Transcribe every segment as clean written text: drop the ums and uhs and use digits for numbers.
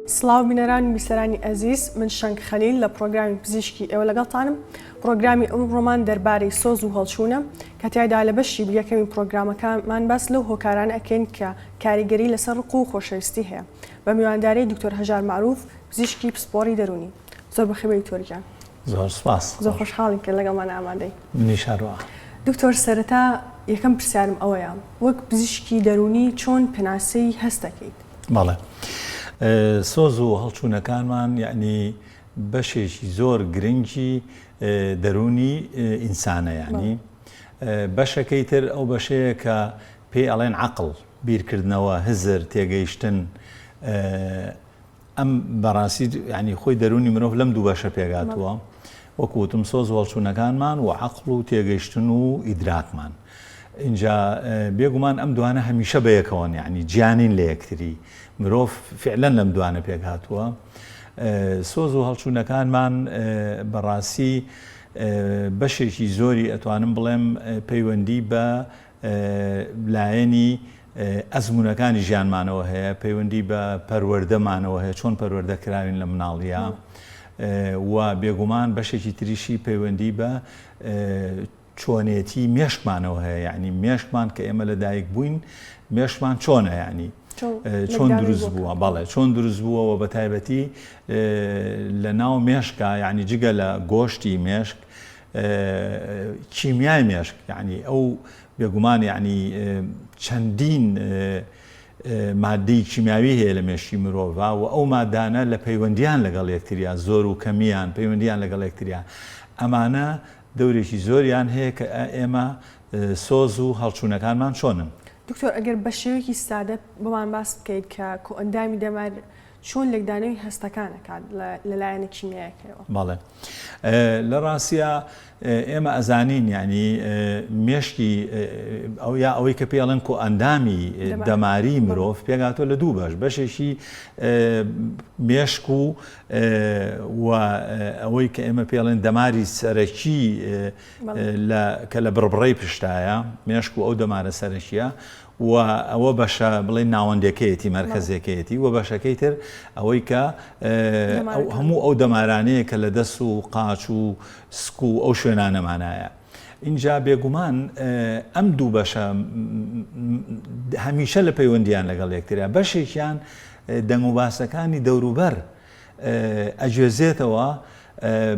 سلااو بینەرانی بیسەرانی ئەزیز من شەنگ خەلیل لە پرۆگرامی پزیشکی ئێوە لەگەڵتانم. پرۆگرامی ئەمڕۆمان دەربارەی سۆز و هەڵچوونە کە تیایدا لە بەشی یەکەمی پرۆگرامەکانمان باس لەو هۆکارانە ئەکەین کە کاریگەری لەسەر ڕق و خۆشەویستی هەیە بە میوانداری دکتۆر هەژار معروف پزیشکی پسپۆڕی دەرونی. زۆر بەخێبەی دکتۆرجان. زۆر سپاس. زۆر خۆشحاڵین کە لەگەڵمان ئامادەی. منیش هەروە. دکتۆر سەرەتا یەکەم پرسیارم ئەوەیە وەک پزیشکی دەرونی چۆن پێناسەی هەست دەکەیت؟ بەڵێ. سۆز و هەڵچوونەکانمان یعنی بەشێکی زۆر گرنگی دەرونی ئینسانە یعنی بەشەکەی تر ئەو بەشەیە کە پێی ئەڵێن عەقڵ بیرکردنەوە هزر تێگەیشتن ئەم بەڕاستی ینی خۆی دەرونی مرۆڤ لەم دوو بەشە پێگاتووە وەکوتم سۆز و هەڵچوونەکانمان و عەقڵ و تێگەیشتن و ئیدراکمان. اینجا بێگومان ئەم دوانە هەمیشە بەیەکەوەن یعنی گیانین لە یەکتری مرۆڤ فعلەن لەم دوانە پێکهاتووە. سۆز و هەڵچوونەکانمان بەڕاستی بەشێکی زۆری ئەتوانم بڵێم پەیوەندی بە لایەنی ئەزمونونەکانی ژیانمانەوە هەیە، پەیوەندی بە پەروەردەمانەوە هەیە، چۆن پەروەردەکراوین لە مناڵیە و بێگومان بەشێکی تریشی پەیوەندی بە چۆنێتی مێشکمانەوە هەیە، یعنی مێشکمان کە ئێمە لەدایک بووین مێشکمان چۆنە ینی چۆن دروست بووە بەڵێ چۆن دروست بووەوە بە تایبەتی لە ناو مێشکە یعنی جگە لە گۆشتی مێشک کیمیای مێشک یعنی ئەو بێگومان یعنی چەندین مادەی کیمیاوی هەیە لە مێشکی مرۆڤ و ئەو مادانە لە پەیوەندیان لەگەڵ یەکتریان زۆر و کەمیان پەیوەندیان لەگەڵ یەکتریان ئەمانە دەورێکی زۆریان هەیە کە ئێمە سۆز و هەڵچوونەکانمان چۆنن. دکتۆر ئەگەر بە شێوەیەکی سادە بۆمان باس بکەیت کە ئەندامی دەمار چۆن لێکدانەوەی هەستەکانەکات لەلایەنە کیمیایەکەوە؟ بەڵێ لە ڕاستیە ئێمە ئەزانین ینی مێشکی یا ئەوەی کە پێڵێن ئەندامی دەماری مرۆڤ پێگاتۆ لە دوو بەش بەشێکی مێشک و ئەوەی کە ئێمە پێڵێن دەماری سەرەکی کە لە بڕبڕەی پشتایە مێشک و ئەو دەمارە سەرەکیە و ئەوە بەشە بڵێ ناوەندەکەیەتی مەرکەزەکەیەتی و بەشەکەی تر ئەوەی کە هەموو ئەو دەمارانەیە کە لە دەست و قاچ و سک و ئەو شوێنانەمانایە. اینجا بێگومان ئەم دوو بەشە هەمیشە لە پەیوەندیان لەگەڵ یەکتریا بەشێکیان دەنگ و باسەکانی دەوروبەر ئەگوێزێتەوە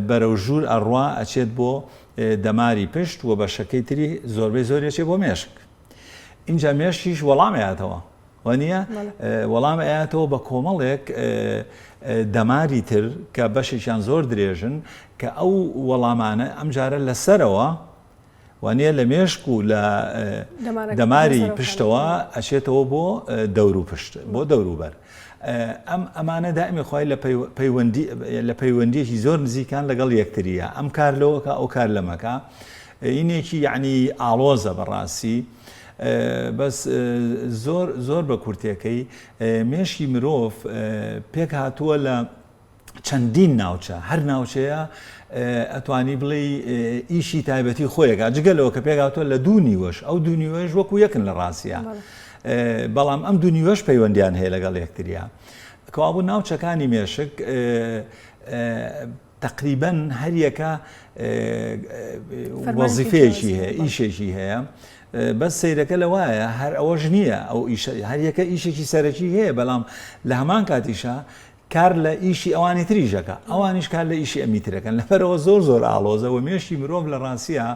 بەرەو ژوور ئەڕوا ئەچێت بۆ دەماری پشت و بەشەکەی تری زۆربەی زۆریەچێت بۆ مێشک. اینجا مێشکیش وەڵام ئەیاتەوە وەنیە وەڵام ئەیاتەوە بە کۆمەڵێک دەماری تر کە بەشێکیان زۆر درێژن کە ئەو وەڵامانە ئەم جارە لەسەرەوە وانە لە مێشک و لە دەماری پشتەوە ئەچێتەوە بۆ دەور و پشت بۆ دەوروبەر. ئەمانە دائمی خۆی لە پەیوەندیەکی زۆر نزیکان لەگەڵ یەکتریە ئەم کار لەوەکە ئەو کار لەمەکە اینێکی یعنی ئاڵۆزە بەڕاستی. بەس زۆر بە کورتەکەی مێشکی مرۆڤ پێک هاتووە لە چەندین ناوچە هەر ناوچەیە ئەتوانی بڵێ ئیشی تایبەتی خۆیەکە جگە لەوە کە پێک هاتووە لە دوو نیوەش ئەو دوو نیوەش وەکو یەکن لە ڕاستیە بەڵام ئەم دوو نیوەش پەیوەندیان هەیە لەگەڵ یەکتریا کەوابوو ناوچەکانی مێشک تقریباً هەر یەکە وەزیفەیەکی هەیە ئیشێکی هەیە بەس سەیرەکە لەوایە هەر ئەوەش نییە ئەو هەر یەکە ئیشێکی سەرەکی هەیە بەڵام لە هەمان کاتیشە کار لە ئیشی ئەوانی تریژەکە ئەوانیش کار لە ئیشی ئەمیترەکەن لەبەرەوە زۆر ئاڵۆزەوە مێشکی مرۆڤ لە ڕاستیە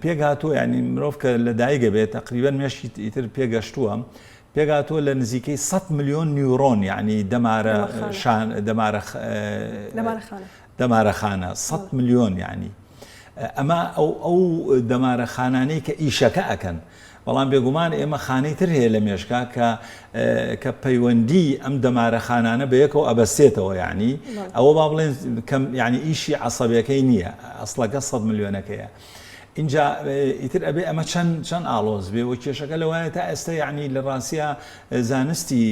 پێگاتووە ینی مرۆڤ کە لە دایگە بێت تقریباً مێشکی ئیتر پێگەشتووە پێگاتووە لە نزیکەی 100 ملیۆن نیورۆن یعنی دەمارەخانە 100 ملیۆن یعنی ئەمە ئەو دەمارە خانانەی کە ئیشەکە ئەکەن بەڵام بێگومان ئێمە خانەی تر هەیە لە مێشکا کە پەیوەندی ئەم دەمارە خانانە بەیەکەوە ئەبەستێتەوە یعنی ئەوە با بڵێن ینی ئیشی عەسەبیەکەی نییە ئەسڵەکە 100 ملیۆنەکەیە. اینجا ئیتر ئەبێ ئەمە چەند ئاڵۆز بێ و کێشەکە لەوایە تا ئێستا یعنی لە ڕاستیە زانستی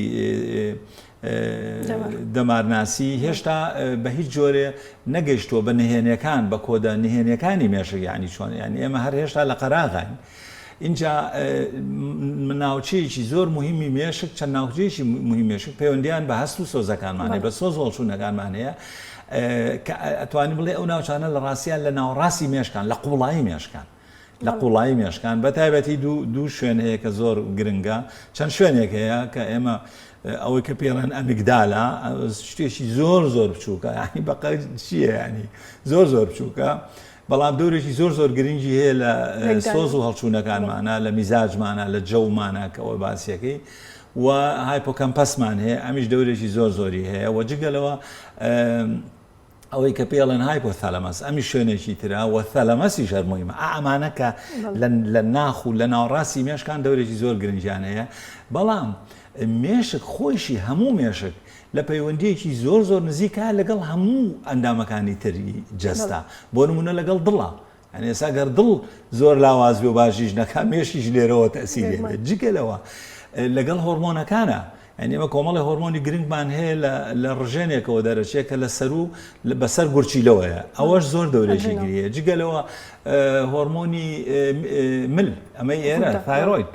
دەمارناسی هێشتا بە هیچ جۆرێ نەگەیشتووە بە نهێنیەکان بە کۆدە نهێنیەکانی مێشک یعنی چۆن یعنی ئێمە هەر هێشتا لە قەراغین اینجا ناوچەیەکی زۆر مهمی مێشک چەند ناوچەیەکی مهمی مێشک پەیوەندیان بە هەست و سۆزەکانمان هەیە بە سۆز هەڵچوونەکانمان هەیە ئەتوانین بڵێ ئەو ناوچانە لە ڕاستیان لە ناوڕاستی مێشکان لە قوڵایی مێشکان لە قوڵایی مێشکان بە تایبەتی دوو شوێن هەیە کە زۆر گرنگە چەند شوێنێک هەیە کە ئێمە ئەوەی کە پێڵێن ئەمیگدالە شتێکی زۆر بچووکە ینی بەقە چییە ینی زۆر بچووکە بەڵام دەورێکی زۆر گرنگی هەیە لە سۆز و هەڵچوونەکانمانە لە میزاجمانە لە جەومانە کە ئەوە باسیەکەی و هایپۆکەمپەسمان هەیە ئەمیش دەورێکی زۆری هەیە و جگەلەوە ئەوەی کە پێڵێن هایپۆثەلەمەس ئەمی شوێنێکی ترا و ثەلەمەسی ژەرمۆیمە ئەمانە کە لە ناخ و لە ناوڕاستی مێشکان دەورێکی زۆر گرنگیان هەیە بەڵام مێشک خۆشی هەموو مێشک لە پەیوەندیەکی زۆر نزیکە لەگەڵ هەموو ئەندامەکانی تری جەستا بۆ نمونە لەگەڵ دڵە ئەنی ئێستا گەر دڵ زۆر لاواز بێ و باشیش نەکا مێشیش لێرەوە تەسیرێ جگەلەوە لەگەڵ هۆرمۆنەکانە ئەنی ئەمە کۆمەڵی هۆرمۆنی گرنگمان هەیە لە ڕژێنێکەوە دەرەچێت کە لە سەر و بەسەر گورچیلەوەیە ئەوەش زۆر دەورێکی گریە جگەلەوە هۆرمۆنی مل ئەمەی ئێرە تایرۆید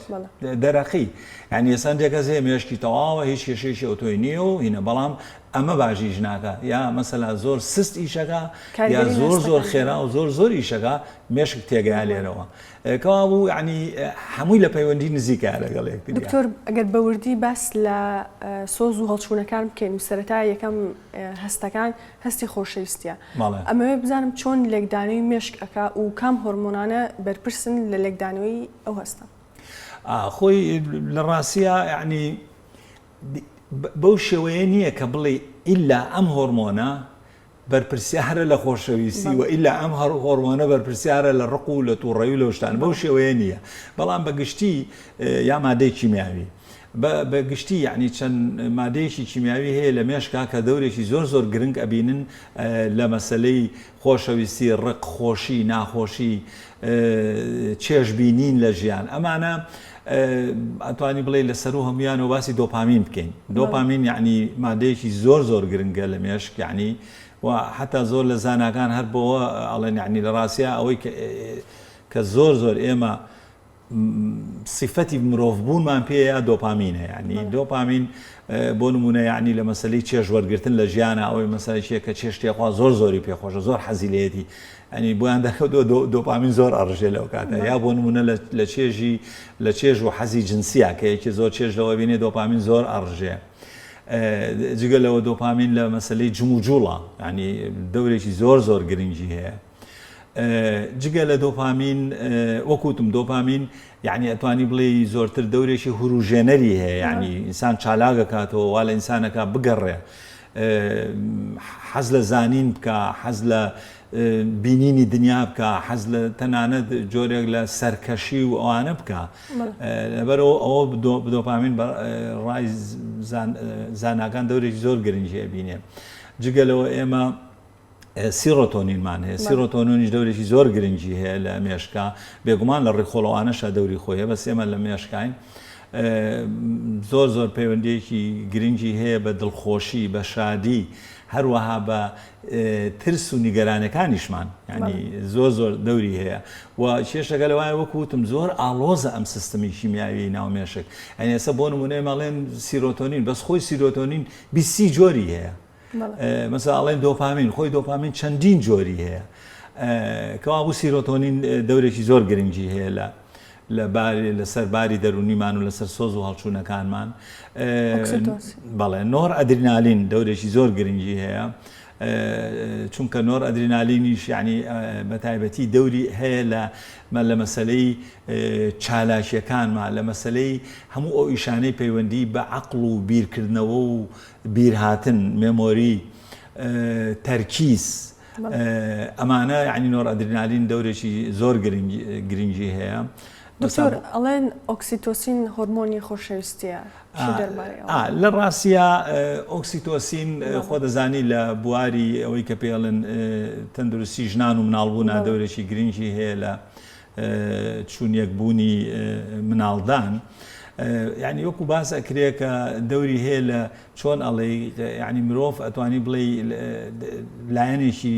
دەرەقی ینی ئێساندێکەس هەیە مێشکی تەواوە هیچ کێشەیەکی ئۆتۆی نییە و هینە بەڵام ئەمە باشیش ناکە یا مەسەلا زۆر سست ئیشەکە یا زۆر خێرا و زۆر ئیشەکە مێشک تێگەیا لێرەوە کەوا بوو ینی هەمووی لە پەیوەندی نزیکە لەگەڵ یەکتر دکتۆر ئەگەر بەوردی باس لە سۆز و هەڵچوونەکان بکەین و سەرەتا یەکەم هەستەکان هەستی خۆشەویستیە ئەمەوێ بزانم چۆن لێکدانەوەی مێشک ئەکا و کام هۆرمۆنانە بەرپرسن لە لێکدانەوەی ئەو هەستە خۆی لە ڕاستیە ینی بەو شێوەیە نییە کە بڵێ ئیلا ئەم هۆرمۆنە بەرپرسیارە لە خۆشەویستی و ئیلا ئەم هۆرمۆنە بەرپرسیارە لە ڕق و لە تووڕەوی لە شتان بەو شێوەیە نییە بەڵام بەگشتی یا مادەی کیمیاوی بەگشتی یعنی چەند مادەیەکی کیمیاوی هەیە لە مێشکا کە دەورێکی زۆر گرنگ ئەبینن لە مەسلەی خۆشەویستی ڕق خۆشی ناخۆشی چێژبینین لە ژیان ئەمانە ئەتوانی بڵێ لەسەر و هەمویان و باسی دۆپامین بکەین دۆپامین یعنی مادەیەکی زۆر گرنگە لە مێشک یعنی و حتا زۆر لە زاناکان هەر بۆەوە ئەڵێن یعنی لە ڕاستیە ئەوەی کە زۆر ئێمە صفەتی مرۆڤبوونمان پێەیە دۆپامینە یعنی دۆپامین بۆ نمونە یعنی لە مەسلەی چێژ وەرگرتن لە ژیانە ئەوەی مەسەلەیەکە کە چێشتێخوا زۆری پێخۆشە زۆر حەزیلەتی ئەنی بۆیان دەکەوتەوە دۆپامین زۆر ئەڕژێ لەو کاتە یا بۆ نمونە لە چێژ و حەزی جنسیە کە یەکی زۆر چێژ لەوە بینێ دۆپامین زۆر ئەڕژێ جگە لەوە دۆپامین لە مەسلەی جم و جوڵە ینی دەورێکی زۆر گرنگی هەیە جگە لە دۆپامین وەکوتم دۆپامین یعنی ئەتوانی بڵێ زۆرتر دەورێکی هوروژێنەری هەیە یعنی ئینسان چالاگە کاتەوە وا لە ئینسانەکە بگەڕێ حەز لە زانین بکە حەز لە بینینی دنیا بکە حەز لە تەنانەت جۆرێک لە سەرکەشی و ئەوانە بکە لەبەرەوە ئەوە دۆپامین ڕای زاناکان دەورێکی زۆر گرنگی ئەبینێ جگەلەوە ئێمە سیرۆتۆنینمان هەیە سیرۆتۆنینیش دەورێکی زۆر گرنگی هەیە لە مێشکا بێگومان لە ڕێخۆڵەوانەشە دەوری خۆیە بەس ئێمە لە مێشکین زۆر پەیوەندیەکی گرنگی هەیە بە دڵخۆشی بە شادی هەروەها بە ترس و نیگەرانەکانیشمان ینی زۆر دەوری هەیە و کێشەکە لەوایە وەکوتم زۆر ئاڵۆزە ئەم سیستەمی کیمیاوی ناو مێشک ئەنی ئێستا بۆ نمونەی مەڵێن سیرۆتۆنین بەس خۆی سیرۆتۆنین 20 جۆری هەیە مەسا ئەڵێن دۆپامین خۆی دۆپامین چەندین جۆری هەیە کەوا بوو سیرۆتۆنین دەورێکی زۆر گرنگی هەیە لەسەر باری دەرونیمان و لەسەر سۆز و هەڵچوونەکانمان بەڵێ نۆر ئەدرینالین دەورێکی زۆر گرنگی هەیە چونکە نۆر ئەدرینالینیش یعنی بە تایبەتی دەوری هەیە لە مەسلەی چالاکیەکانمان لە مەسلەی هەموو ئەو ئیشانەی پەیوەندی بە عەقڵ و بیرکردنەوە و بیرهاتن مێمۆری تەرکیز ئەمانە یعنی نۆر ئەدرینالین دەورێکی زۆر گرنگی هەیە دکتۆر ئەڵێن ئۆکسیتۆسین هۆرمۆنی خۆشەویستیە لە ڕاستیە ئۆکسیتۆسین خۆ دەزانی لە بواری ئەوەی کە پێڵن تەندروستی ژنان و مناڵبوونا دەورێکی گرنگی هەیە لە چوونیەکبوونی مناڵدان یعنی وەکو باس ئەکرێ کە دەوری هەیە لە چۆن ئەڵێ یعنی مرۆڤ ئەتوانی بڵێ لایەنێکی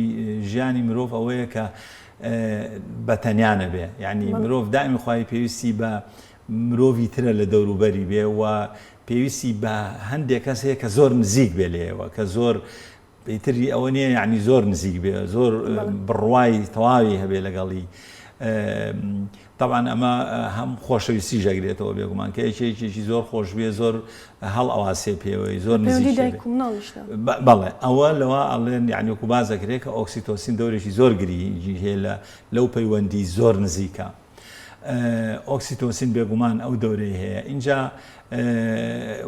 ژیانی مرۆڤ ئەوەیە کە بەتەنیانە بێ یعنی مرۆڤ دائمی خۆی پێویستی بە مرۆڤی ترە لە دەوروبەری بێ و پێویستی بە هەندێک کەس هەیە کە زۆر نزیک بێ لێەوە کە زۆر پێیتری ئەوە نییە یعنی زۆر نزیک بێ زۆر بڕوای تەواوی هەبێ لەگەڵی طبعا ئەمە هەم خۆشەویستی ژەگرێتەوە بێگومان کە یەکێکی زۆر خۆش بێ زۆر هەڵ ئەواسێ پێوەی زۆر نزیک بەڵێ ئەوە لەوە ئەڵێن یعنی وەکو باز دەکرێت کە ئۆکسیتۆسین دەورێکی زۆر گرنگی هەیە لەو پەیوەندی زۆر نزیکە ئۆکسیتۆسین بێگومان ئەو دەورەی هەیە اینجا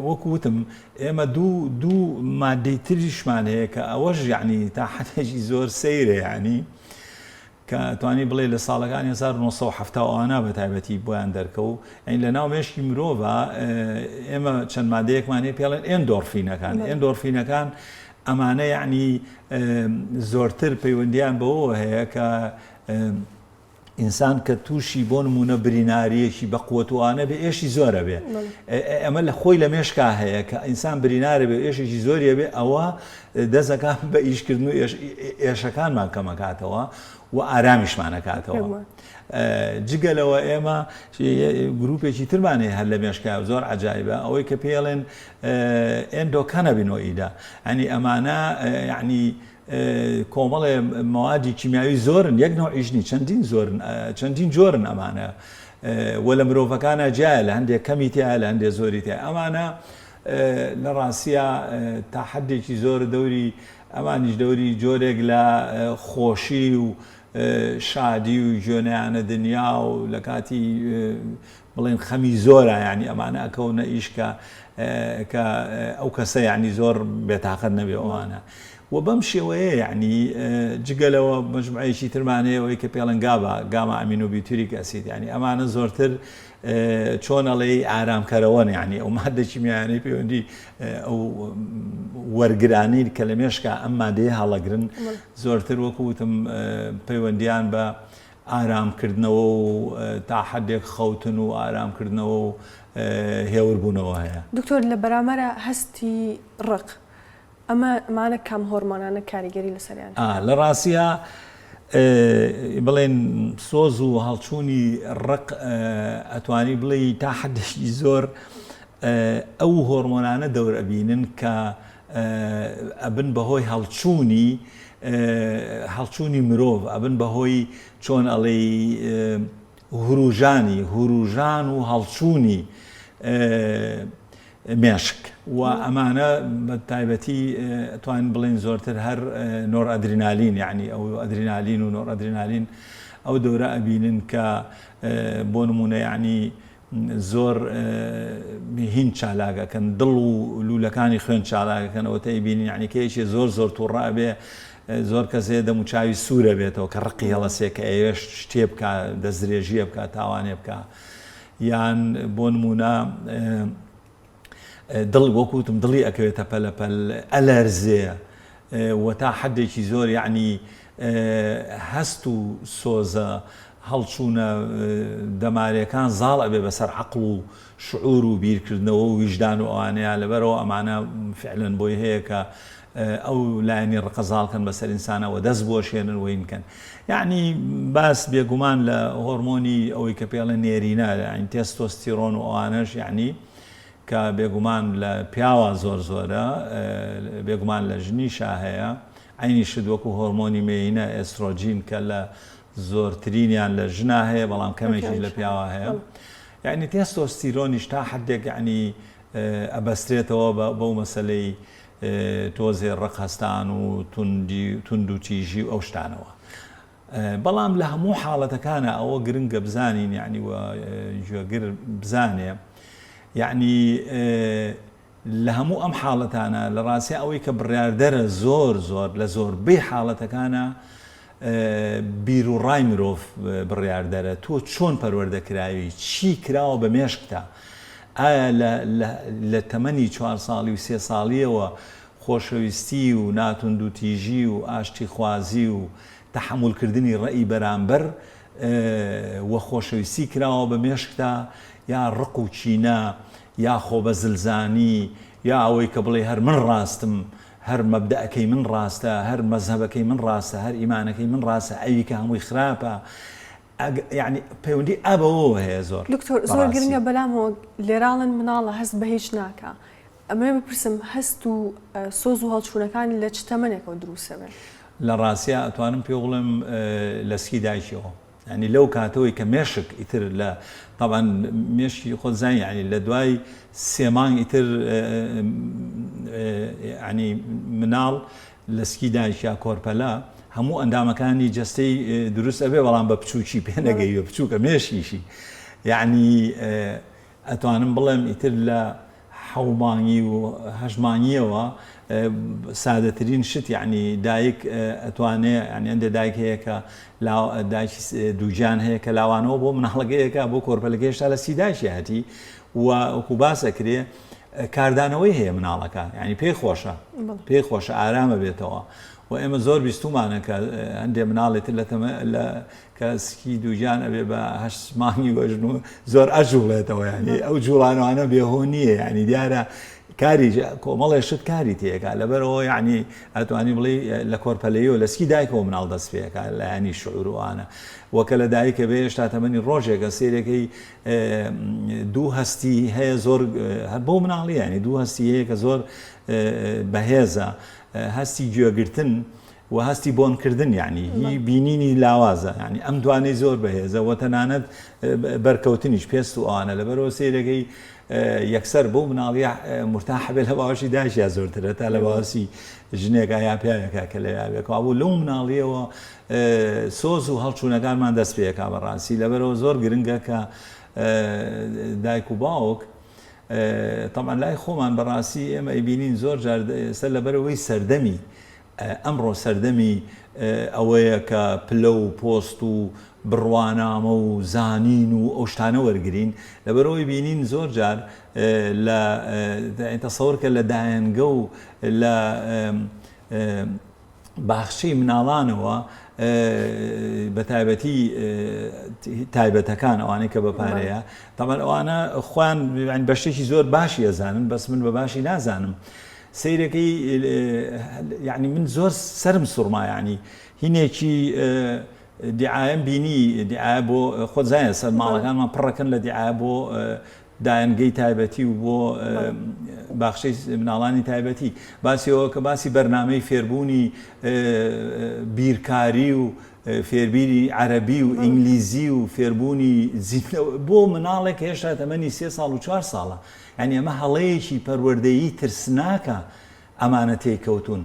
وەکو وتم ئێمە دوو مادەی تریشمان هەیە کە ئەوەش یعنی تا حدێکی زۆر سەیرە یعنی کە توانی بڵێ لە ساڵەکانی 1970 بە تایبەتی بۆیان دەرکەوت ئەین لە ناو مێشکی مرۆڤە ئێمە چەند مادەیەکمان هەیە پێڵێن ئێندۆرفینەکان ئەمانە یعنی زۆرتر پەیوەندیان بەوە هەیە کە ئینسان کە تووشی بۆ نمونە بریناریەکی بە قووەتوانە بێ ئێشی زۆرە بێ ئەمە لە خۆی لە مێشکا هەیە کە ئینسان برینارە بێ ئێشێکی زۆریە بێ ئەوە دەزەکان بە ئیشکردن و ئێشەکانمان کەمەکاتەوە و ئارامیشمانەکاتەوە جگەلەوە ئێمە گروپێکی ترمانەیە هەر لە مێشکا زۆر عجایبە ئەوەی کە پێڵێن ئێندۆکەنەبینۆئیدا ئەنی ئەمانە یعنی کۆمەڵێ مەوادی کیمیاوی زۆرن یەک نوعیشنی چەندین جۆرن ئەمانە وە لە مرۆڤەکانە جایە لە هەندێک کەمی تایە لە هەندێک زۆری تایە ئەمانە لە ڕاستیە تا حدێکی زۆر دەوری ئەمانیش دەوری جۆرێک لە خۆشی و شادی و ژیانیانە دنیا و لە کاتی بڵێن خەمی زۆرە یعنی ئەمانە ئەکەونە ئیشکە کە ئەو کەسە یعنی زۆر بێتاقەت نەبێ ئەوانە و بەم شێوەیە یعنی جگەلەوە مجموعەیەکی ترمانەیەوەی کە پێڵەن گاما ئەمینۆبیوتریک ئەسید یعنی ئەمانە زۆرتر چۆنەڵێی ئارامکەرەوەن یعنی ئەو مادەی کیمیایانەی پەیوەندی ئەو وەرگرانی کە لە مێشکە ئەم مادەیە هەڵەگرن زۆرتر وەکو وتم پەیوەندیان بە ئارامکردنەوە و تا حدێک خەوتن و ئارامکردنەوە و هێوربوونەوە هەیە دکتۆر لە بەرامبەرە هەستی ڕق ئەمانە کام هۆرمۆنانە کاریگەری لەسەریان لە ڕاستیە بڵێن سۆز و هەڵچوونی ڕق ئەتوانی بڵێ تا حدێکی زۆر ئەو هۆرمۆنانە دەورەبینن کە ئەبن بەهۆی هەڵچوونی مرۆڤ ئەبن بەهۆی چۆن ئەڵێ هوروژان و هەڵچوونی مێشک و ئەمانە بە تایبەتی توان بڵێن زۆرتر هەر نۆرئەدرینالین یعنی ئەو ئەدرینالین و نۆرئەدرینالین ئەو دەورە ئەبینن کە بۆ نمونە یعنی زۆر هین چالاگەکەن دڵ و لولەکانی خوێن چالاگەکەنەوە تەیبینین یعنی کەیەکی زۆر تووڕە بێ زۆر کەسێ دەموچاوی سوورە بێتەوە کە ڕقی هەڵەسێ کە ئێوەش شتێ بکە دەستدرێژیە بکە تاوانێ بکە یان بۆ نمونە دڵ وەکوتم دڵی ئەکەوێتە پەلەپەل ئەلەرزێ و تا حدێکی زۆر یعنی هەست و سۆزە هەڵچوونە دەمارەکان زاڵ ئەبێ بەسەر عەقڵ و شعور و بیرکردنەوە و ویژدان و ئەوانەیە لەبەرەوە ئەمانە فعلەن بۆی هەیە کە ئەو لایەنی ڕقەزاڵکەن بەسەر ئینسانەوە دەست بۆشێنن وین بکەن یعنی باس بێگومان لە هۆرمۆنی ئەوەی کە پێڵە نێرینە یعنی تێستۆستیرۆن و ئەوانەش یعنی کە بێگومان لە پیاوە زۆرە بێگومان لە ژنیشا هەیە عینی شت وەکو هۆرمۆنی مێینە ئێسترۆجین کە لە زۆرترینیان لە ژنا هەیە بەڵام کەمێکی لە پیاوە هەیە یعنی تێستۆستیرۆنیش تا حدێک یعنی ئەبەسترێتەوە بەو مەسەلەی تۆزێ ڕقهستان و تند و تیژی و ئەو شتانەوە بەڵام لە هەموو حاڵەتەکانە ئەوە گرنگە بزانین یعنی گوێگر بزانێ یعنی لە هەموو ئەم حاڵەتانە لە ڕاستی ئەوەی کە بڕیاردەرە زۆر لە زۆربەی حاڵەتەکانە بیر و ڕای مرۆڤ بڕیاردەرە تۆ چۆن پەروەردەکراوی چی کراوە بە مێشکتا ئایا لە تەمەنی 4 ساڵی و 3 ساڵیەوە خۆشەویستی و ناتوند و تیژی و ئاشتی خوازی و تەحملکردنی ڕەئی بەرامبەر وە خۆشەویستی کراوە بە مێشکتا یا ڕق و چینە یا خۆ بە زلزانی یا ئەوەی کە بڵێ هەر من ڕاستم هەر مەبدەعەکەی من ڕاستە، هەر مەزهەبەکەی من ڕاستە، هەر ئیمانەکەی من ڕاستە، ئەویکە هەمووی خراپە. یعنی پەیوەندی ئەبەوە هەیە زۆر. دکتۆر زۆر گرنگە بەلامەوە لێراڵن مناڵە هەست بە هیچ ناکە. ئەمێ بپرسم هەست و سۆز و هەڵچوونەکانی لە چ تەمەنێکەوە دروستە بێت؟ لە ڕاستیە ئەتوانم پێ بڵێم لەسکی دایکیەوە. ینی لەو کاتەوەی کە مێشک ئیتر لە طبعا مێشکی خۆ زانانی ینی لە دوای 3 مانگ ئیتر ینی مناڵ لەسکی دایکیا کۆرپەلا هەموو ئەندامەکانی جەستەی دروست ئەبێ بەڵام بە بچووکی پێ نەگەیوە بچووکە مێشکیشی. یعنی ئەتوانم بڵێم ئیتر لە 7 مانگی و 8 مانگیەوە سادەترین شت یعنی دایک ئەتوانێت ینی ئەندە دایک هەیە کە دایکی دووجان هەیە کە لاوانەوە بۆ مناڵەکەیەکە بۆ کۆرپەلەکە هێشتا لە سیدایشی هاتی و وەکو باسەکرێ کاردانەوەی هەیە مناڵەکە ینی پێی خۆشە ئارامە بێتەوە. و ئێمە زۆر بیستومانە کە هەندێک مناڵێتر لە کەسکی دووجان ئەبێ بە 8 مانگی وەژن و زۆر ئەجوڵێتەوە ینی ئەو جوڵانەوانە بێهۆ نییە ینی دیارە کاری کۆمەڵێ شت کاری تێکا لەبەرەوە یعنی ئەتوانی بڵێ لە کۆرپەلەیەوە لە سکی دایکەوە مناڵ دەست پێەکە لە ینی شعورانە وەکە لە دایکە بێ هێشتا تەمەنی ڕۆژێکە سێرەکەی دوو هەستی هەیە زۆر هەر بۆ مناڵی ینی دوو هەستی هەیە کە زۆر بەهێزە هەستی گوێگرتن و هەستی بۆنکردن یعنی هی بینینی لاوازە ینی ئەم دوانەی زۆر بەهێزە و تەنانەت بەرکەوتنیش پێست و ئەوانە لەبەرەوە سێرەکەی یەکسەر بۆ مناڵی مرتاح بێت لە باوەشی داشیا زۆرترە تا لە باوەسی ژنێکە یا پیاوێکە کە لە یاوێکەوە بوو لەو مناڵیەوە سۆز و هەڵچوونەکانمان دەست پێەکە بەڕاستی لەبەرەوە زۆر گرنگە کە دایک و باوک طبعا لای خۆمان بەڕاستی ئێمە ئەیبینین زۆر جار سەر لەبەرەوەی سەردەمی ئەمڕۆ سەردەمی ئەوەیە کە پلە و پۆست و بڕوانامە و زانین و ئەو شتانە وەرگرین لەبەرەوەی بینین زۆر جار لە تەسەوڕکە لە دایەنگە و لە باخچەی مناڵانەوە بە تایبەتی تایبەتەکان ئەوانەی کە بەپارەیە تەمان ئەوانە خۆیان بە شتێکی زۆر باشی ئەزانن بەس من بە باشی نازانم سیرەکەی یعنی من زۆر سرم سوڕما ینی هینێکی دیعاەم بینی دیعا بۆ خۆ زایە سەر ماڵەکانمان پڕەکەن لە دیعا بۆ دایەنگەی تایبەتی و بۆ باخشەی مناڵانی تایبەتی باسیەوە کە باسی بەرنامەی فێربوونی بیرکاری و فێربیری عەرەبی و ئینگلیزی و فێربوونی بۆ مناڵێک هێشتا تەمەنی 3 ساڵ و 4 ساڵە ینی ئەمە هەڵەیەکی پەروەردەیی ترسناکە ئەمانە تێکەوتون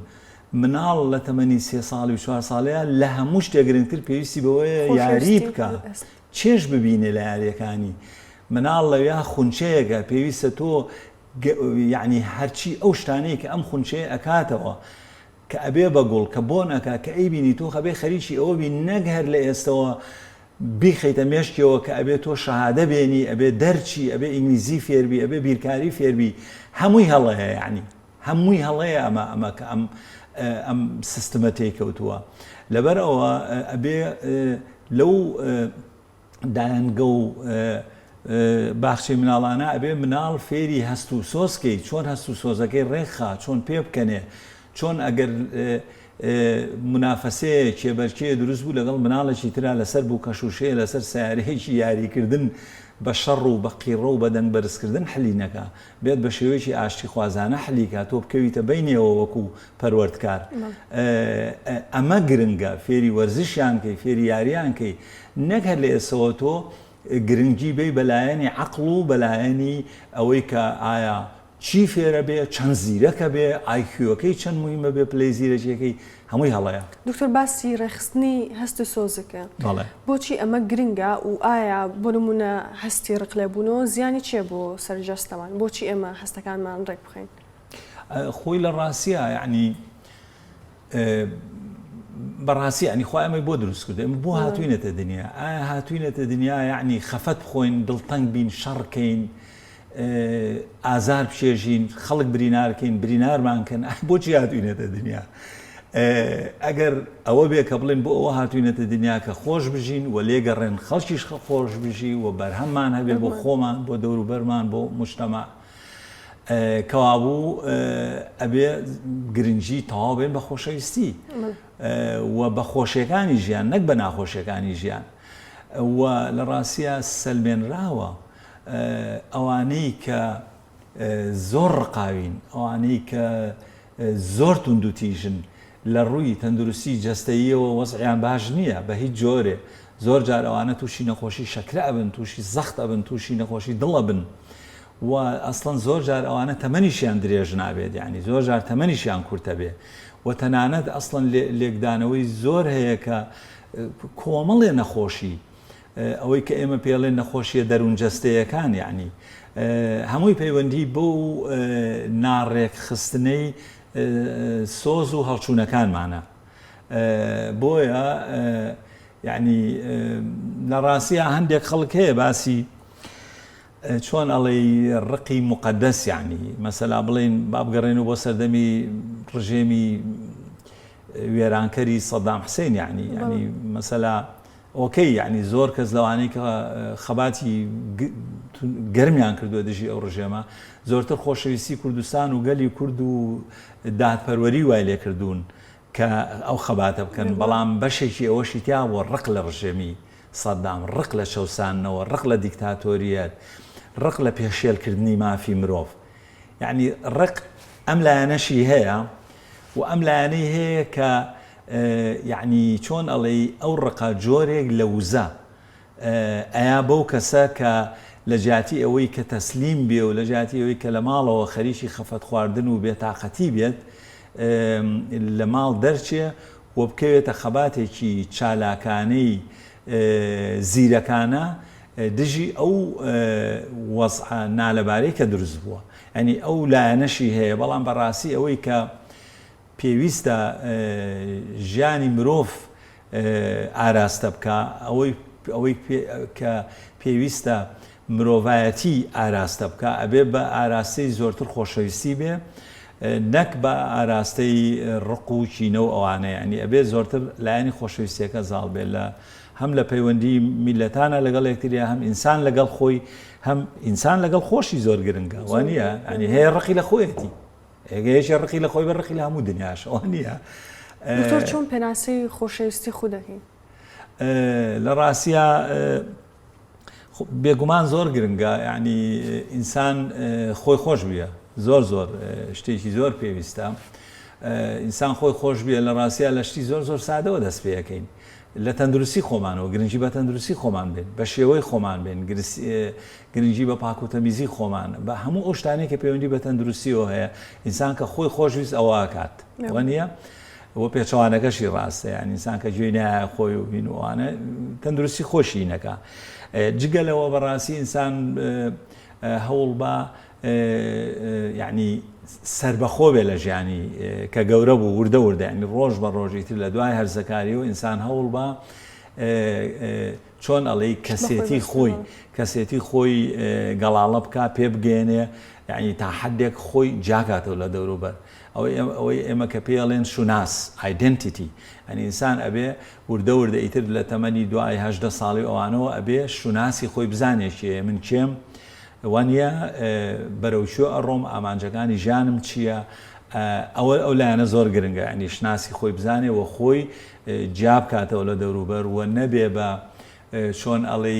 مناڵ لە تەمەنی 3 ساڵی و 4 ساڵەیە لە هەموو شتێک گرنگتر پێویستی بەوەیە یاری بکە چێژ ببینێ لە یاریەکانی مناڵ لەویا خونچەیەکە پێویستە تۆ یعنی هەرچی ئەو شتانەی کە ئەم خونچەیە ئەکاتەوە کە ئەبێ بەگوڵ کە بۆ نەکە کە ئەیبینی تۆ خەبێ خەریکی ئەوە بین نەک هەر لە ئێستەوە بیخەیتە مێشکەوە کە ئەبێ تۆ شەهادە بێنی ئەبێ دەرچی ئەبێ ئینگلیزی فێربی ئەبێ بیرکاری فێربی هەمووی هەڵەیە یعنی هەمووی هەڵەیە ئەمە کە ئەم سیستەمە تێکەوتووە لەبەر ئەوە ئەبێ لەو دایەنگە و باخچەی مناڵانە ئەبێ مناڵ فێری هەست و سۆزکەی چۆن هەست و سۆزەکەی ڕێکخا چۆن پێ بکەنێ چۆن ئەگەر منافەسەیە کێبەرکێ دروست بوو لەگەڵ مناڵێکی ترا لەسەر بوو کەشوشەیە لەسەر سیارەیەکی یاریکردن بە شەڕ و بە قیڕە و بەدەنگ بەرزکردن حلی نەکە بێت بە شێوەیەکی ئاشتی خوازانە حلیکە تۆ بکەویتە بینێەوە وەکو پەروەردکار ئەمە گرنگە فێری وەرزشیان کەی فێری یاریان کەی نەک هەر لە ئێسەوە تۆ گرنگی بێ بەلایەنی عەقڵ و بەلایەنی ئەوەی کە ئایا چی فێرە بێ چەند زیرەکە بێ ئایکیوەکەی چەند موهیمە بێ پلەی زیرەکێکی هەمووی هەڵەیە دکتۆر باسی ڕێخستنی هەست و سۆزەکە بۆچی ئەمە گرنگە و ئایا بۆ نمونە هەستی ڕقلێبوونەوە زیانی چێ بۆ سەرجەستەمان بۆچی ئێمە هەستەکانمان ڕێک بخەین خۆی لە ڕاستیە یعنی بەڕاستی ینی خۆی ئەمەی بۆ دروست کردێ بۆ هاتوینەتە دنیا ئایا هاتوینەتە دنیا یعنی خەفەت بخۆین دڵتەنگ بین شەڕکەین ئازار بشێژین خەڵک برینارکەین برینارمانکەن بۆچی هاتوینەتە دنیا ئەگەر ئەوە بێ کە بڵێن بۆ ئەوە هاتوینەتە دنیا کە خۆش بژین و لێگەڕێن خەڵکیش خۆش بژی و بەرهەممان هەبێ بۆ خۆمان بۆ دەوروبەرمان بۆ مجتەمع کەوابوو ئەبێ گرنگی تەواو بێن بە خۆشەویستی و بە خۆشیەکانی ژیان نەک بە ناخۆشیەکانی ژیان و لە ڕاستیە سەلمێنراوە ئەوانەی کە زۆر ڕقاوین ئەوانەی کە زۆر توندوتیژن لە ڕووی تەندروستی جەستەییەوە وەزعیان باش نییە بە هیچ جۆرێ زۆر جار ئەوانە تووشی نەخۆشی شەکرە ئەبن تووشی زەخت ئەبن تووشی نەخۆشی دڵ ئەبن و ئەسڵەن زۆر جار ئەوانە تەمەنیشیان درێژ نابێت یعنی زۆر جار تەمەنیشیان کورتە بێ و تەنانەت ئەسڵەن لێکدانەوەی زۆر هەیە کە کۆمەڵێ نەخۆشی ئەوەی کە ئێمە پێڵێن نەخۆشیە دەروونجەستەیەکان یعنی هەمووی پەیوەندی بۆ ناڕێک خستنەی سۆز و هەڵچوونەکانمانە بۆیە یعنی لە ڕاستیە هەندێک خەڵک هەیە باسی چۆن ئەڵێ ڕقی مقدس یعنی مەسەلا بڵێن با بگەڕێنەوە بۆ سەردەمی ڕژێمی وێرانکەری سەدام حوسێن یعنی مەسەلا ئۆکەی یعنی زۆر کەس لەوانەی کە خەباتی گەرمیان کردووە دژی ئەو ڕژێمە زۆرتر خۆشەویستی کوردستان و گەلی کورد و دادپەروەری وای لێ کردوون کە ئەو خەباتە بکەن بەڵام بەشێکی ئەوەشی تیا بۆ ڕق لە ڕژێمی سەدام ڕق لە شەوسانەوە ڕق لە دیکتاتۆریەت ڕق لە پێشێلکردنی مافی مرۆڤ یعنی ڕق ئەم لایەنەشی هەیە و ئەم لایەنەی هەیە کە یعنی چۆن ئەڵێ ئەو ڕقە جۆرێک لە وزە ئەیا بەو کەسە کە لە جیاتی ئەوەی کە تەسلیم بێ و لە جیاتی ئەوەی کە لە ماڵەوە خەریکی خەفەت خواردن و بێتاقەتی بێت لە ماڵ دەرچێ و بکەوێتە خەباتێکی چالاکانەی زیرەکانە دژی ئەو وەزع نالەبارەی کە دروست بووە ئەنی ئەو لایەنەشی هەیە بەڵام بەڕاستی ئەوەی کە پێویستە ژیانی مرۆڤ ئاراستە بکە ئەوەی کە پێویستە مرۆڤایەتی ئاراستە بکە ئەبێ بە ئاراستەی زۆرتر خۆشەویستی بێ نەک بە ئاراستەی ڕق و چینە و ئەوانەیە ئەنی ئەبێ زۆرتر لایەنی خۆشەویستیەکە زاڵ بێت لە هەم لە پەیوەندی میلەتانە لەگەڵ یەکتریە هەم ئینسان لەگەڵ خۆی هەم ئینسان لەگەڵ خۆشی زۆر گرنگە وانە ئەنی هەیە ڕقی لە خۆیەتی ئێگەیەکی ڕقی لە خۆی بە ڕقی لە هەموو دنیاش وانە دکتۆر چۆن پێناسەی خۆشەویستی خود دەکەین لە ڕاستیە بێگومان زۆر گرنگە یعنی ئینسان خۆی خۆش بیە زۆر شتێکی زۆر پێویستە ئینسان خۆی خۆش بیە لە ڕاستیە لە شتی زۆر سادەوە دەست پێەکەین لە تەندروستی خۆمانەوە گرنگی بە تەندروستی خۆمان بێن بە شێوەی خۆمان بێن گرنگی بە پاکوتەمیزی خۆمان بە هەموو ئەو شتانەی کە پەیوەندی بە تەندروستیەوە هەیە ئینسان کە خۆی خۆشویست ئەوە ئاکات وانە بۆ پێچەوانەکەشی ڕاستە یان ئینسان کە گوێی نایە خۆی و بینوانە تەندروستی خۆشی نەکە جگەلەوە بەڕاستی ئینسان هەوڵ بە یعنی سربەخۆ بێ لە ژیانی کە گەورە بوو وردە ینی ڕۆژ بە ڕۆژی تر لە دوای هەرزەکاری و ئینسان هەوڵ بە چۆن ئەڵێ کەسێتی خۆی گەڵاڵە بکە پێ بگەێنێ یعنی تا حدێک خۆی جاکاتەوە لە دەوروبەر ئەوەی ئێمە کە پێڵێن شوناس ئایدنتیتی ئەنی ئینسان ئەبێ وردە ئیتر لە تەمەنی دوای 18 ساڵی ئەوانەوە ئەبێ شوناسی خۆی بزانێکیە من کێم وانە بەرەوشۆ ئەڕۆم ئامانجەکانی ژیانم چییە ئەو لایەنە زۆر گرنگە ینی شناسی خۆی بزانێ و خۆی جیاب کاتەوە لە دەوروبەر و نەبێ بە چۆن ئەڵێ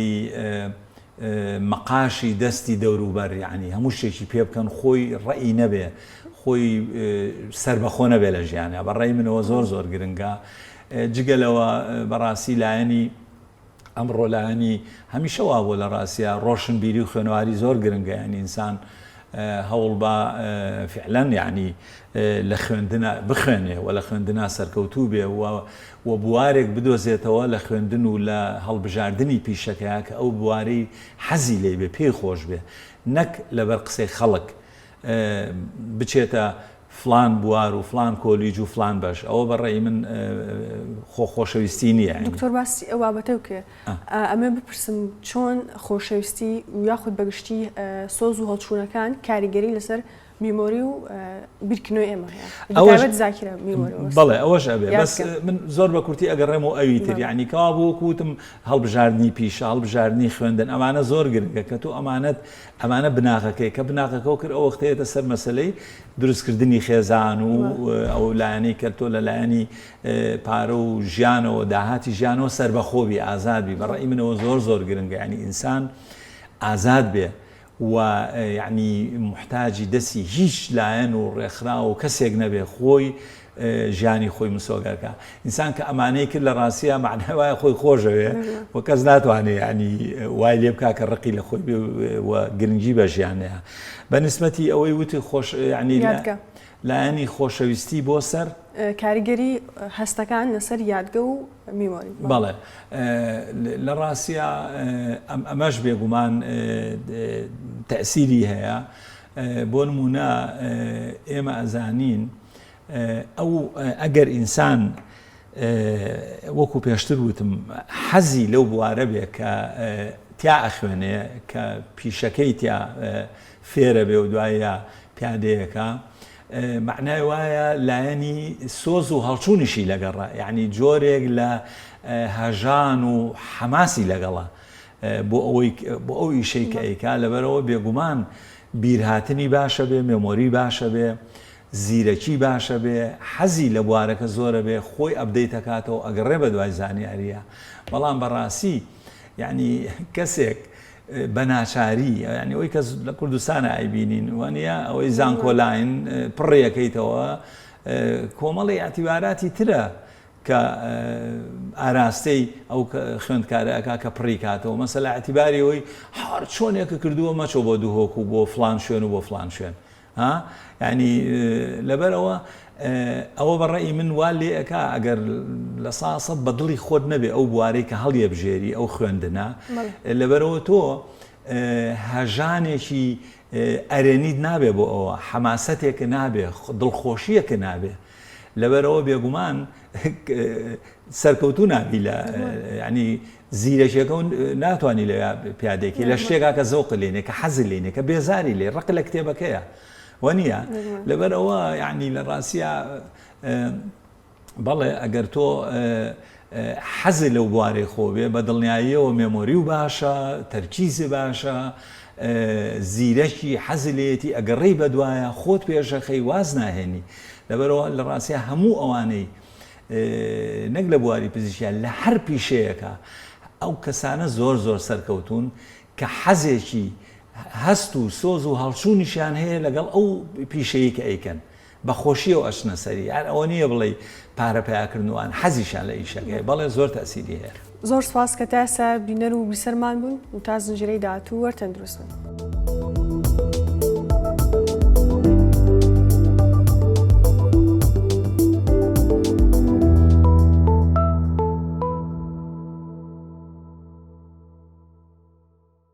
مەقاشی دەستی دەوروبەر یعنی هەموو شتێکی پێ بکەن خۆی ڕەئی نەبێ خۆی سربەخۆ نەبێ لە ژیانە بەڕێی منەوە زۆر گرنگە جگەلەوە بەڕاستی لایەنی ئەمڕۆ لایەنی هەمیشەوا بۆ لە ڕاستیە ڕۆشنبیری و خوێنەواری زۆر گرنگە ینی ئینسان هەوڵ بە فعلەن یعنی لە خوێندنە بخوێنێ و لە خوێندنا سەرکەوتوو بێ و بوارێک بدۆزێتەوە لە خوێندن و لە هەڵبژاردننی پیشەکەیە کە ئەو بوارەی حەزی لێ بێ پێی خۆش بێ نەک لەبەر قسەی خەڵک بچێتە فلان بوار و فلان کۆلیج و فلان بەش ئەوە بەڕێی من خۆشەویستی نییە دکتۆر باسی ئەو بابەتە وکێ ئەمە بپرسم چۆن خۆشەویستی و یاخود بەگشتی سۆز و هەڵچوونەکان کاریگەری لەسەر میمۆری و بیرکردنەوەی ئێمە بەتایبەت زاکرە میمۆری بەڵێ ئەوەش ئەبێ بەس من زۆر بە کورتی ئەگەڕێمەوە ئەوی تر یعنی کەوا بۆ کوتم هەڵبژاردننی پیشە هەڵبژاردننی خوێندن ئەمانە زۆر گرنگە کە تۆ ئەمانە بناغەکەی کە بناغەکەەوە کرد ئەو وەختەیەتە سەر مەسلەی دروستکردنی خێزان و ئەو لایەنەی کە تۆ لە لایەنی پارە و ژیانەوە داهاتی ژیانەوە سربەخۆبی ئازادبی بەڕێی منەوە زۆر گرنگە ینی ئینسان ئازاد بێ و یعنی محتاجی دەستی هیچ لایەن و ڕێکخرا و کەسێک نەبێ خۆی ژیانی خۆی مسۆگەکە ئینسان کە ئەمانەی کرد لە ڕاستیە معنای وایە خۆی خۆشەوێ و کەس ناتوانێت ینی وای لێ بکا کە ڕقی لە خۆی و گرنگی بە ژیانەیە بە نسبەتی ئەوەی وتی خۆش ینی لایەنی خۆشەویستی بۆ سەر کاریگەری هەستەکان لەسەر یادگە و میمۆری بەڵێ لە ڕاستیە ئەمەش بێگومان تەسیری هەیە بۆ نمونە ئێمە ئەزانین ئەو ئەگەر ئینسان وەکو پێشتر وتم حەزی لەو بوارە بێ کە تیا ئەخوێنێ کە پیشەکەی تیا فێرە بێ و دوایە پیادەیەەکە معنای وایە لایەنی سۆز و هەڵچوونیشی لەگەڕە یعنی جۆرێک لە هەژان و حەماسی لەگەڵە بۆ ئەو ئیشەی کە ئەیکا لەبەرەوە بێگومان بیرهاتنی باشە بێ مێمۆری باشە بێ زیرەکی باشە بێ حەزی لە بوارەکە زۆرە بێ خۆی ئەبدەیت دەکاتەوە ئەگەڕێ بە دوای زانیاریە بەڵام بەڕاستی یعنی کەسێک بە ناچاری ینی ئەوەی کە لە کوردستانە ئایبینین وانە ئەوەی زانکۆلاین پڕێەکەیتەوە کۆمەڵی ئەتیباراتی ترە کە ئاراستەی ئەو خوێندکارەکە کە پڕی کاتەوە مەسەلا ئەتیباری ئەوەی هەر چۆنێکە کردووە مەچۆ بۆ دووهۆک و بۆ فلان شوێن و بۆ فلان شوێن ینی لەبەرەوە ئەوە بەڕێی من وا لێ ئەکا ئەگەر لە ساسە بە دڵی خۆت نەبێ ئەو بوارەی کە هەڵیە بژێری ئەو خوێندنە لەبەرەوە تۆ هەژانێکی ئەرێنیت نابێ بۆ ئەوە حەماسەتێکە نابێ دڵخۆشیەکە نابێ لەبەرەوە بێگومان سەرکەوتوو نابی لە ینی زیرەشیەکە ناتوانانی لە پیادێکی لە شتێکا کە زەوق لێنێ کە حەز لێنێ کە بێزاری لێ ڕق لە کتێبەکەیە وەنیە لەبەرەوە یعنی لە ڕاستیە بەڵێ ئەگەر تۆ حەزی لەو بوارەی خۆبێ بە دڵنیاییەوە مێمۆری و باشە تەرکیزی باشە زیرەکی حەزلێتی ئەگەڕێی بە دوایە خۆت پێشەخەی واز ناهێنی لەبەرەوە لە ڕاستیە هەموو ئەوانەی نەک لە بواری پزیشکیان لە هەر پیشەیەەکە ئەو کەسانە زۆر سەرکەوتون کە حەزێکی هەست و سۆز و هەڵچوونیشیان هەیە لەگەڵ ئەو پیشەیە کە ئەیکەن بە خۆشیە و ئەچنە سەری ئەوە نییە بڵێ پارە پیاکردنوان حەزیشان لە ئیشەکەی بەڵێ زۆر تەسیری هەیە زۆر سپاس کە تاسە بینەر و بیسەرمان بوون و تا زنجیرەی داهاتوو وەرتەندروست بن.